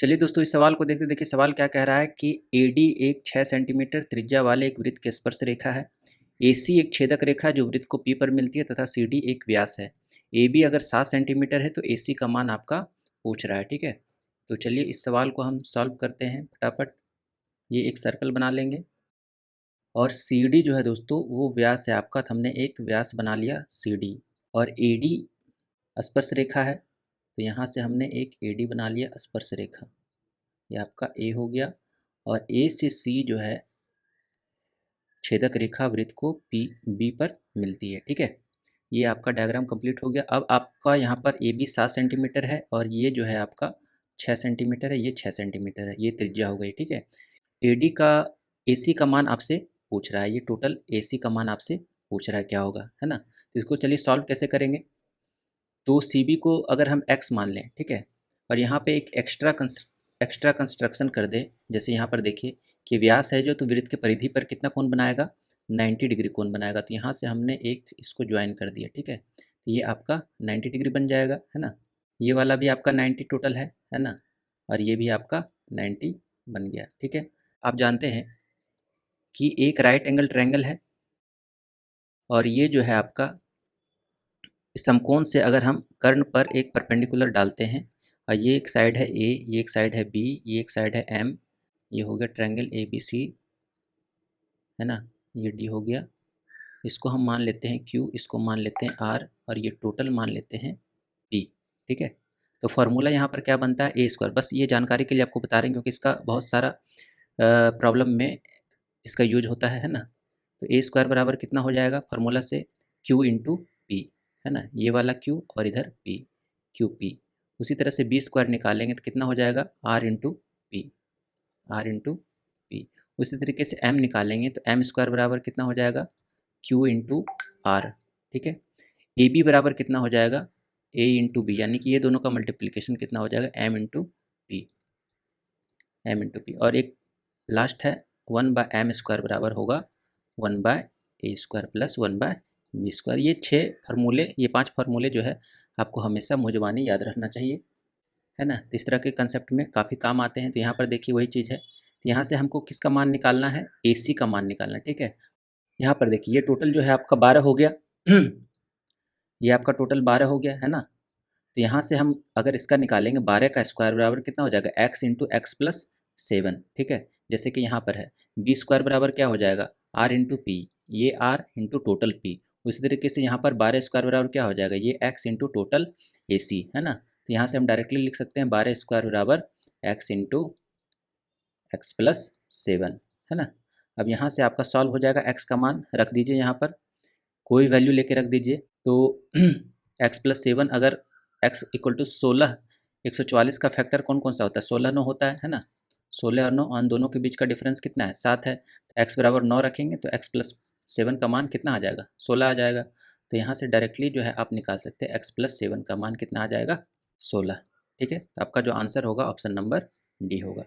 चलिए दोस्तों, इस सवाल को देखते देखिए सवाल क्या कह रहा है कि AD एक 6 सेंटीमीटर त्रिज्या वाले एक वृत्त की स्पर्श रेखा है। AC एक छेदक रेखा है जो वृत्त को P पर मिलती है तथा CD एक व्यास है। AB अगर 7 सेंटीमीटर है तो AC का मान आपका पूछ रहा है। ठीक है, तो चलिए इस सवाल को हम सॉल्व करते हैं फटाफट। ये एक सर्कल बना लेंगे और CD जो है दोस्तों वो व्यास है आपका, तो हमने एक व्यास बना लिया CD। और AD स्पर्श रेखा है तो यहाँ से हमने एक AD बना लिया स्पर्श रेखा, ये आपका A हो गया। और A से C जो है छेदक रेखा वृत्त को B पर मिलती है। ठीक है, ये आपका डायग्राम कंप्लीट हो गया। अब आपका यहाँ पर AB 7 सेंटीमीटर है और ये जो है आपका 6 सेंटीमीटर है, ये 6 सेंटीमीटर है, ये त्रिज्या हो गई। ठीक है, AD का AC का मान आपसे पूछ रहा है, ये टोटल AC का मान आपसे पूछ रहा है क्या होगा, है ना। तो इसको चलिए सॉल्व कैसे करेंगे। तो CB को अगर हम x मान लें, ठीक है, और यहाँ पे एक एक्स्ट्रा कंस्ट्रक्शन कर दे, जैसे यहाँ पर देखिए कि व्यास है जो, तो वृत्त के परिधि पर कितना कोण बनाएगा, 90 डिग्री कोण बनाएगा। तो यहाँ से हमने एक इसको ज्वाइन कर दिया। ठीक है, तो ये आपका 90 डिग्री बन जाएगा, है ना। ये वाला भी आपका 90 टोटल है ना, और ये भी आपका 90 बन गया। ठीक है, आप जानते हैं कि एक राइट एंगल ट्रायंगल है और ये जो है आपका समकोण से अगर हम कर्ण पर एक परपेंडिकुलर डालते हैं और ये एक साइड है A, ये एक साइड है B, ये एक साइड है M, ये हो गया ट्रायंगल ABC, है ना, ये D हो गया। इसको हम मान लेते हैं Q, इसको मान लेते हैं R और ये टोटल मान लेते हैं P। ठीक है, तो फार्मूला यहाँ पर क्या बनता है, A स्क्वायर। बस ये जानकारी के लिए आपको बता रहे हैं क्योंकि इसका बहुत सारा प्रॉब्लम में इसका यूज होता है ना। तो A स्क्वायर बराबर कितना हो जाएगा फार्मूला से, Q इंटू P, है ना, ये वाला Q और इधर P, QP। उसी तरह से B स्क्वायर निकालेंगे तो कितना हो जाएगा, R into P, R into P. उसी तरीके से M निकालेंगे तो M स्क्वायर बराबर कितना हो जाएगा, Q इंटू R। ठीक है, AB बराबर कितना हो जाएगा, A इंटू बी, यानी कि ये दोनों का मल्टीप्लिकेशन कितना हो जाएगा, M into P, M into P. और एक लास्ट है 1/m स्क्वायर बराबर होगा 1/a square plus 1/b square. ये 6 फार्मूले, ये 5 फार्मूले जो है आपको हमेशा मुंजवानी याद रखना चाहिए, है ना। तो इस तरह के कंसेप्ट में काफ़ी काम आते हैं। तो यहाँ पर देखिए वही चीज़ है, तो यहाँ से हमको किसका मान निकालना है, AC का मान निकालना है। ठीक है, यहाँ पर देखिए ये टोटल जो है आपका 12 हो गया ये आपका टोटल 12 हो गया, है ना। तो यहाँ से हम अगर इसका निकालेंगे 12 का स्क्वायर बराबर कितना हो जाएगा, x इंटू एक्स प्लस 7। ठीक है, जैसे कि यहाँ पर है B स्क्वायर बराबर क्या हो जाएगा, R इंटू पी, ये R इंटू टोटल P। उसी तरीके से यहाँ पर 12 स्क्वायर बराबर क्या हो जाएगा, ये x इंटू टोटल AC, है ना। तो यहाँ से हम डायरेक्टली लिख सकते हैं 12 स्क्वायर बराबर x इंटू एक्स प्लस 7, है ना। अब यहाँ से आपका सॉल्व हो जाएगा, x का मान रख दीजिए, यहाँ पर कोई वैल्यू लेके रख दीजिए। तो x प्लस 7 अगर x इक्वल टू 16, 144 का फैक्टर कौन कौन सा होता है, 16 9 होता है ना। 16 और 9, उन दोनों के बीच का डिफरेंस कितना है, 7 है। तो x बराबर 9 रखेंगे तो x प्लस 7 का मान कितना आ जाएगा, 16 आ जाएगा। तो यहाँ से डायरेक्टली जो है आप निकाल सकते हैं x प्लस 7 का मान कितना आ जाएगा, 16। ठीक है, तो आपका जो आंसर होगा ऑप्शन नंबर D होगा।